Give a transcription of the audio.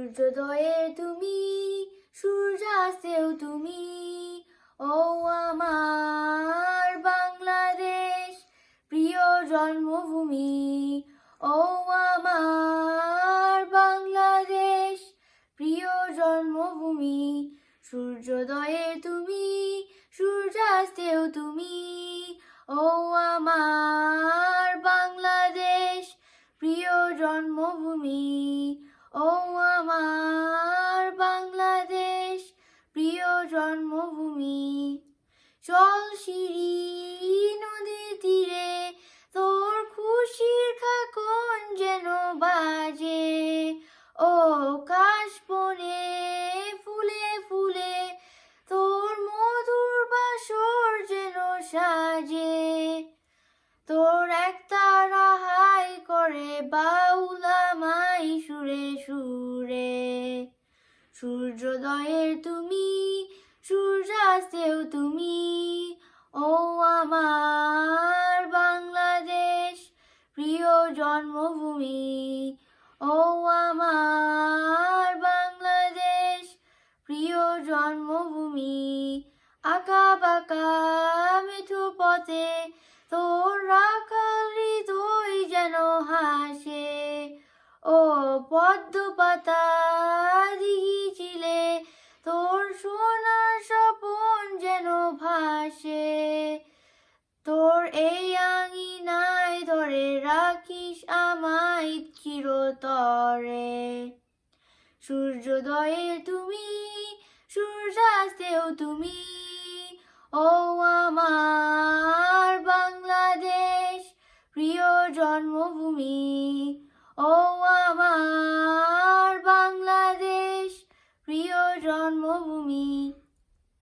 সূর্যোদয়ে তুমি, সূর্যাস্তেও তুমি, ও আমার বাংলাদেশ প্রিয় জন্মভূমি। ও আমার বাংলাদেশ প্রিয় জন্মভূমি। সূর্যোদয়ে তুমি, সূর্যাস্তেও তুমি, ও আমার বাংলাদেশ প্রিয় জন্মভূমি। ও আমার বাংলাদেশ প্রিয় জন্মভূমি। চল শিরি নদীর তীরে, তোর খুশির খাকন যেন বাজে। ও কাশবনে ফুলে ফুলে, তোর মধুর বাসর যেন সাজে। তোর একতারা হাই করে বাউলামাই সুরে সুরে। সূর্যোদয়ের তুমি, সূর্যাস্তেও তুমি, ও আমার বাংলাদেশ প্রিয় জন্মভূমি। ও আমার বাংলাদেশ প্রিয় জন্মভূমি। আঁকা বাঁকা মেঠো পথে তোর রাখাল হৃদয় যেন হাসে। ও পদ্ম পাতা দিঘি চিলে, তোর সোনার স্বপন যেন ভাসে। তোর এই আঙিনায় ধরে রাখিস আমায় চিরতরে। সূর্যোদয়ে তুমি, সূর্যাস্তেও তুমি, ও আমার বাংলাদেশ প্রিয় জন্মভূমি। ও আমার বাংলাদেশ প্রিয় জন্মভূমি।